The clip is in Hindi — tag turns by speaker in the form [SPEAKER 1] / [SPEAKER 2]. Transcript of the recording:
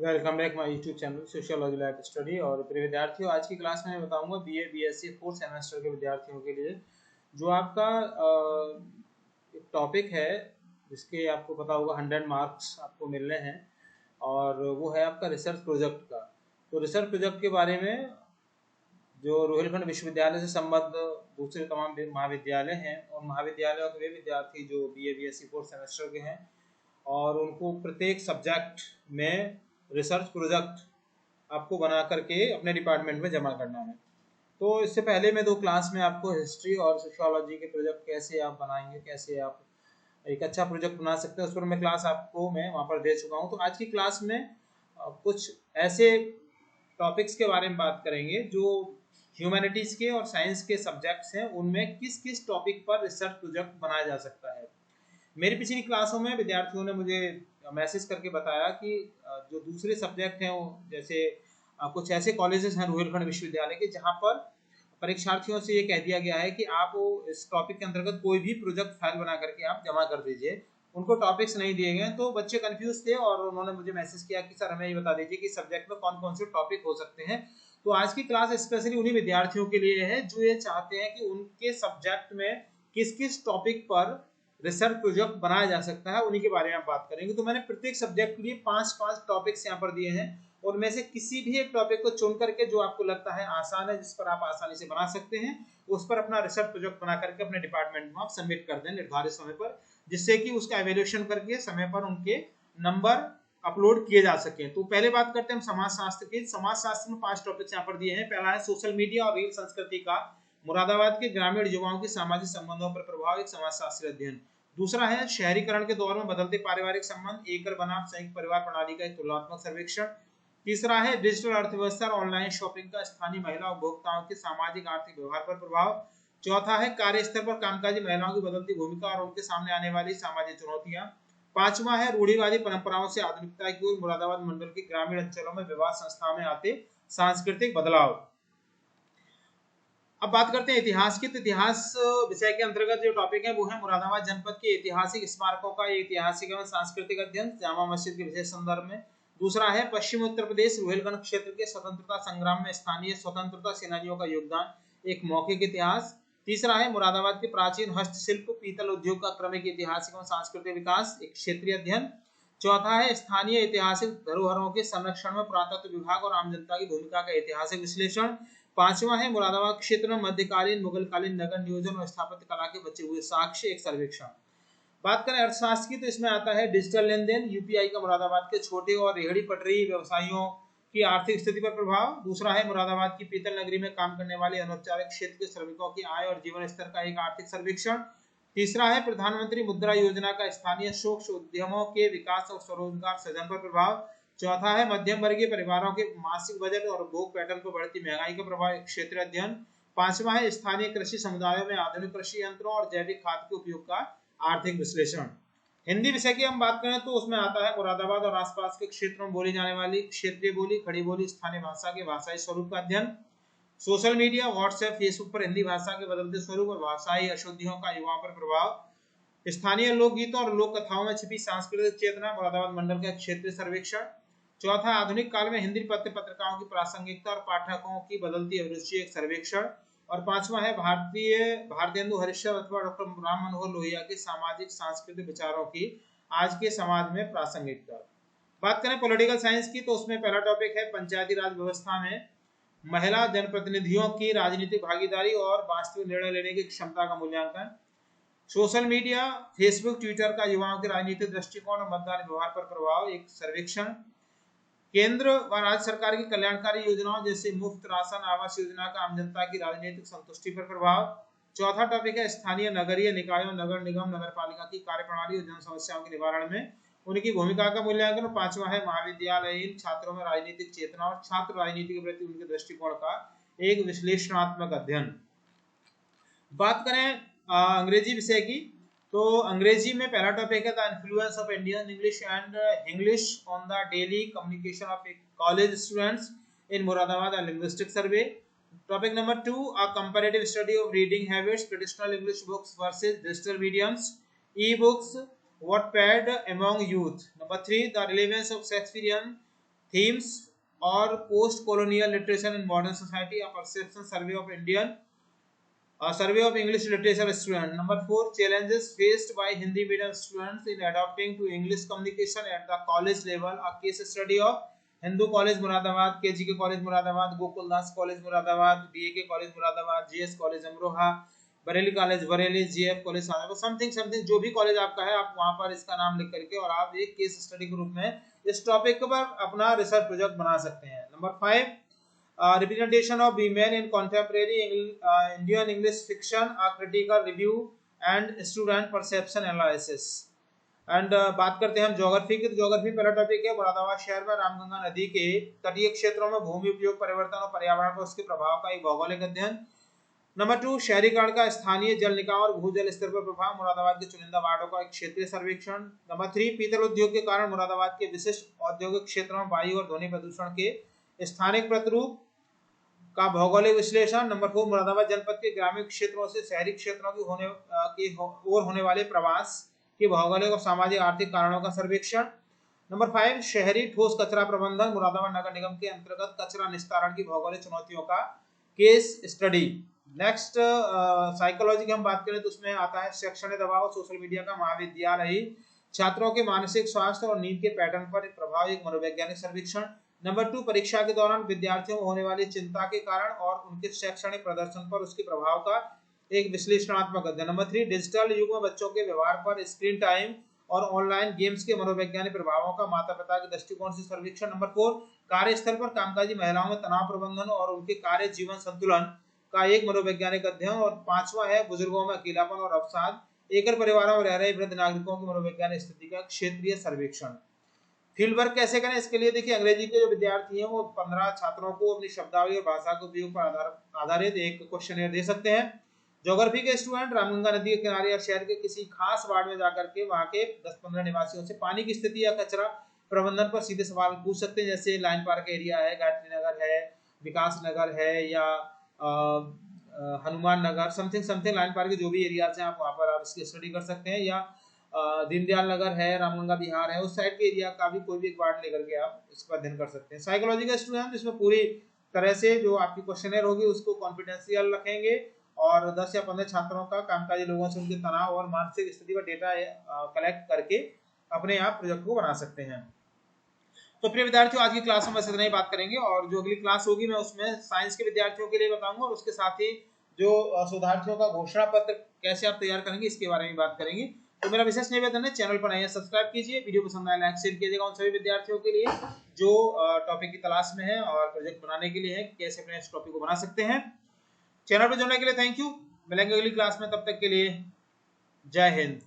[SPEAKER 1] Welcome back my YouTube channel sociology life study. और प्रिय विद्यार्थियों, आज की क्लास में मैं बताऊंगा बीए बीएससी फोर्थ सेमेस्टर के विद्यार्थियों के लिए जो आपका एक टॉपिक है जिसके आपको पता होगा 100 मार्क्स आपको मिलने हैं, और वो है आपका रिसर्च प्रोजेक्ट का। तो रिसर्च प्रोजेक्ट के बारे में जो रोहिलखंड विश्वविद्यालय से संबद्ध दूसरे तमाम महाविद्यालय हैं और महाविद्यालयों के वे विद्यार्थी जो बीए बीएससी फोर्थ सेमेस्टर के हैं और उनको प्रत्येक सब्जेक्ट में रिसर्च प्रोजेक्ट आपको बना करके अपने डिपार्टमेंट में जमा करना है। तो इससे पहले मैं 2 क्लास में आपको हिस्ट्री और सोशियोलॉजी के प्रोजेक्ट कैसे आप बनाएंगे, कैसे आप एक अच्छा प्रोजेक्ट बना सकते हैं, उस पर मैं क्लास आपको मैं वहाँ पर दे चुका हूँ। तो आज की क्लास में कुछ ऐसे टॉपिक्स के बारे में बात करेंगे जो ह्यूमैनिटीज़ के और साइंस के सब्जेक्ट्स हैं, उनमें किस किस टॉपिक पर रिसर्च प्रोजेक्ट बनाया जा सकता है। मेरी पिछली क्लासों में विद्यार्थियों ने मुझे मैसेज करके बताया कि जो दूसरे सब्जेक्ट हैं वो जैसे कुछ ऐसे कॉलेजेस हैं रोहिलखंड विश्वविद्यालय के जहाँ पर परीक्षार्थियों से ये कह दिया गया है कि आप इस टॉपिक के अंतर्गत कोई भी प्रोजेक्ट फाइल बना करके आप जमा कर दीजिए। उनको टॉपिक्स नहीं दिए गए, तो बच्चे कंफ्यूज थे और उन्होंने मुझे मैसेज किया कि सर हमें ये बता दीजिए कि सब्जेक्ट में कौन कौन से टॉपिक हो सकते हैं। तो आज की क्लास स्पेशली उन्हीं विद्यार्थियों के लिए है जो ये चाहते हैं कि उनके सब्जेक्ट में किस किस टॉपिक पर रिसर्च प्रोजेक्ट बनाया जा सकता है, उन्हीं के बारे में आप बात करेंगे। तो मैंने प्रत्येक सब्जेक्ट के लिए 5-5 टॉपिक्स यहाँ पर दिए हैं और में से किसी भी एक टॉपिक को चुन करके जो आपको लगता है आसान है, जिस पर आप आसानी से बना सकते हैं, उस पर अपना रिसर्च प्रोजेक्ट बना करके अपने डिपार्टमेंट में आप सबमिट कर दें निर्धारित समय पर, जिससे कि उसका एवेल्यूएशन करके समय पर उनके नंबर अपलोड किए जा सके। तो पहले बात करते हैं हम समाजशास्त्र की। समाजशास्त्र में 5 टॉपिक्स यहाँ पर दिए हैं। पहला है सोशल मीडिया और रील संस्कृति का मुरादाबाद के ग्रामीण युवाओं के सामाजिक संबंधों पर प्रभाव, एक समाजशास्त्री अध्ययन। दूसरा है शहरीकरण के दौर में बदलते पारिवारिक संबंध, एकल बनाम संयुक्त परिवार प्रणाली का एक तुलनात्मक सर्वेक्षण। तीसरा है डिजिटल अर्थव्यवस्था और ऑनलाइन शॉपिंग का स्थानीय महिला उपभोक्ताओं के सामाजिक आर्थिक व्यवहार पर प्रभाव। चौथा है कार्यस्थल पर कामकाजी महिलाओं की बदलती भूमिका और उनके सामने आने वाली सामाजिक चुनौतियां। पांचवा है रूढ़िवादी परंपराओं से आधुनिकता की ओर मुरादाबाद मंडल के ग्रामीण अंचलों में विवाह संस्था में आते सांस्कृतिक बदलाव। अब बात करते हैं इतिहास की। तो इतिहास विषय के अंतर्गत जो टॉपिक है वो है मुरादाबाद जनपद के ऐतिहासिक स्मारकों का ऐतिहासिक एवं सांस्कृतिक अध्ययन जामा मस्जिद के विशेष संदर्भ में। दूसरा है पश्चिम उत्तर प्रदेश रोहिलखंड क्षेत्र के स्वतंत्रता संग्राम में स्थानीय स्वतंत्रता सेनानियों का योगदान, एक मौखिक इतिहास। तीसरा है मुरादाबाद के प्राचीन हस्तशिल्प पीतल उद्योग का क्रमिक ऐतिहासिक एवं सांस्कृतिक विकास, एक क्षेत्रीय अध्ययन। चौथा है स्थानीय ऐतिहासिक धरोहरों के संरक्षण में पुरातत्व विभाग और आम जनता की भूमिका का ऐतिहासिक विश्लेषण। पांचवा है मुरादाबाद क्षेत्र में मध्यकालीन मुगलकालीन नगर नियोजन और स्थापत्य कला के बचे हुए साक्ष्य, एक सर्वेक्षण। बात करें अर्थशास्त्र की तो इसमें आता है डिजिटल लेन देन, यूपीआई का मुरादाबाद के छोटे और रेहड़ी पटरी व्यवसायियों की आर्थिक स्थिति पर प्रभाव। दूसरा है मुरादाबाद की पीतल नगरी में काम करने वाले अनौपचारिक क्षेत्र के श्रमिकों की आय और जीवन स्तर का एक आर्थिक सर्वेक्षण। तीसरा है प्रधानमंत्री मुद्रा योजना का स्थानीय सूक्ष्म उद्यमों के विकास और स्वरोजगार सृजन पर प्रभाव। चौथा है मध्यम वर्गीय परिवारों के मासिक बजट और उपभोग पैटर्न पर बढ़ती महंगाई का प्रभाव, क्षेत्रीय अध्ययन। पांचवा है स्थानीय कृषि समुदायों में आधुनिक कृषि यंत्रों और जैविक खाद के उपयोग का आर्थिक विश्लेषण। हिंदी विषय की हम बात करें तो उसमें आता है मुरादाबाद और आसपास के क्षेत्रों में बोली जाने वाली क्षेत्रीय बोली, खड़ी बोली, स्थानीय भाषा के भाषाई स्वरूप का अध्ययन। सोशल मीडिया, व्हाट्सएप, फेसबुक पर हिंदी भाषा के बदलते स्वरूप और भाषाई अशुद्धियों का युवाओं पर प्रभाव। स्थानीय लोकगीतों और लोक कथाओं में छिपी सांस्कृतिक चेतना, मुरादाबाद मंडल का क्षेत्रीय सर्वेक्षण। चौथा आधुनिक काल में हिंदी पत्र पत्रिकाओं की प्रासंगिकता और पाठकों की बदलती अभिरुचि, एक सर्वेक्षण। और पांचवा है भारतेंदु हरिश्चंद्र अथवा डॉक्टर राम मनोहर लोहिया के सामाजिक सांस्कृतिक विचारों की आज के समाज में प्रासंगिकता। बात करें पॉलिटिकल साइंस की तो उसमें पहला टॉपिक है पंचायती राज व्यवस्था में महिला जनप्रतिनिधियों की राजनीतिक भागीदारी और वास्तविक निर्णय लेने की क्षमता का मूल्यांकन। सोशल मीडिया, फेसबुक, ट्विटर का युवाओं के राजनीतिक दृष्टिकोण और मतदान व्यवहार पर प्रभाव, एक सर्वेक्षण। केंद्र व राज्य सरकार की कल्याणकारी योजनाओं जैसे मुफ्त राशन, आवास योजना का आम जनता की राजनीतिक संतुष्टि पर प्रभाव। चौथा टॉपिक है स्थानीय नगरीय निकायों, नगर निगम, नगर पालिका की कार्यप्रणाली और जन समस्याओं के निवारण में उनकी भूमिका का मूल्यांकन। पांचवा है महाविद्यालयीन छात्रों में राजनीतिक चेतना और छात्र राजनीति के प्रति उनके दृष्टिकोण का एक विश्लेषणात्मक अध्ययन। बात करें अंग्रेजी विषय की तो अंग्रेजी में पहला टॉपिक है the influence of Indian English and English on the daily communication of college students in Moradabad and linguistic survey. Topic number 2 a comparative study of reading habits, traditional English books versus digital mediums, e books, Wattpad among youth. Number 3 the relevance of Shakespearean themes और post colonial literature in modern society, a perception survey of Indian survey of English literature student. Number 4, challenges faced by Hindi medium students in adapting to English communication at the college level. A case study of Hindu College Muradabad, KGK College Muradabad, Gokuldas College Muradabad, DAK College Muradabad, GS College Amroha, Bareilly college Bareilly, GF college something something जो भी कॉलेज आपका है आप वहां पर इसका नाम लिख करके और आप एक केस स्टडी के रूप में इस टॉपिक पर अपना रिसर्च प्रोजेक्ट बना सकते हैं। Number 5, representation of women in contemporary Indian English fiction, a critical review and student perception analysis। And बात करते हैं हम ज्योग्राफी की। ज्योग्राफी पहला टॉपिक है मुरादाबाद शहर में रामगंगा नदी के तटीय क्षेत्रों में भूमि उपयोग परिवर्तन और पर्यावरण पर उसके प्रभाव का एक भौगोलिक अध्ययन। नंबर 2, शहरीकरण का स्थानीय जल निकाय और भूजल स्तर पर प्रभाव, मुरादाबाद के चुनिंदा वार्डों का एक क्षेत्रीय सर्वेक्षण। नंबर 3, पीतल उद्योग के कारण मुरादाबाद के विशिष्ट औद्योगिक क्षेत्रों में वायु और ध्वनि प्रदूषण के स्थानिक प्रतिरूप का भौगोलिक विश्लेषण। नंबर 4, मुरादाबाद जनपद के ग्रामीण क्षेत्रों से शहरी क्षेत्रों की ओर होने वाले प्रवास के भौगोलिक और सामाजिक आर्थिक कारणों का सर्वेक्षण। नंबर 5, शहरी ठोस कचरा प्रबंधन, मुरादाबाद नगर निगम के अंतर्गत कचरा निस्तारण की भौगोलिक चुनौतियों का केस स्टडी। नेक्स्ट साइकोलॉजी की हम बात करें तो उसमें आता है शैक्षणिक दबाव, सोशल मीडिया का महाविद्यालयी छात्रों के मानसिक स्वास्थ्य और नींद के पैटर्न पर प्रभाव, एक मनोवैज्ञानिक सर्वेक्षण। नंबर 2, परीक्षा के दौरान विद्यार्थियों में होने वाली चिंता के कारण और उनके शैक्षणिक प्रदर्शन पर उसके प्रभाव का एक विश्लेषणात्मक अध्ययन। नंबर 3, डिजिटल युग में बच्चों के व्यवहार पर स्क्रीन टाइम और ऑनलाइन गेम्स के मनोवैज्ञानिक प्रभावों का माता पिता के दृष्टिकोण से सर्वेक्षण। नंबर 4, कार्यस्थल पर कामकाजी महिलाओं में तनाव प्रबंधन और उनके कार्य जीवन संतुलन का एक मनोवैज्ञानिक अध्ययन। और 5वां है बुजुर्गों में अकेलापन और अवसाद, एकल परिवारों में रह रहे वृद्ध नागरिकों की मनोवैज्ञानिक स्थिति का क्षेत्रीय सर्वेक्षण। फील्ड वर्क कैसे करें इसके लिए देखिए, अंग्रेजी के जो विद्यार्थी हैं वो 15 छात्रों को अपनी शब्दावली और भाषा के उपयोग पर आधारित एक क्वेश्चनर दे सकते हैं। ज्योग्राफी के स्टूडेंट रामगंगा नदी के किनारे या शहर के किसी खास वार्ड में जाकर के वहां के 10-15 निवासियों से पानी की स्थिति या कचरा प्रबंधन पर सीधे सवाल पूछ सकते हैं, जैसे लाइन पार्क एरिया है, गायत्री नगर है, विकास नगर है या Hanuman Nagar, something something line park के जो भी एरियाज हैं आप वहां पर आप इसकी स्टडी कर सकते हैं। या दीनदयाल नगर है, रामगंगा विहार है, उस साइड के एरिया का भी कोई भी एक वार्ड लेकर के आप इसका अध्ययन कर सकते हैं। साइकोलॉजी का स्टूडेंट इसमें पूरी तरह से जो आपकी क्वेश्चनर होगी उसको कॉन्फिडेंशियल रखेंगे और 10 या 15 छात्रों का कामकाजी लोगों से उनके तनाव और मानसिक स्थिति का डेटा कलेक्ट करके अपने आप प्रोजेक्ट को बना सकते हैं। तो प्रिय विद्यार्थियों, आज की क्लास में बस इतना ही बात करेंगे और जो अगली क्लास होगी मैं उसमें साइंस के विद्यार्थियों के लिए बताऊंगा और उसके साथ ही जो शोधार्थियों का घोषणा पत्र कैसे आप तैयार करेंगे इसके बारे में बात करेंगे। तो मेरा विशेष निवेदन है, चैनल पर नए हैं सब्सक्राइब कीजिए, वीडियो पसंद आए लाइक शेयर कीजिएगा उन सभी विद्यार्थियों के लिए जो टॉपिक की तलाश में है और प्रोजेक्ट बनाने के लिए है कैसे अपने इस टॉपिक को बना सकते हैं। चैनल पर जुड़ने के लिए थैंक यू, मिलेंगे अगली क्लास में, तब तक के लिए जय हिंद।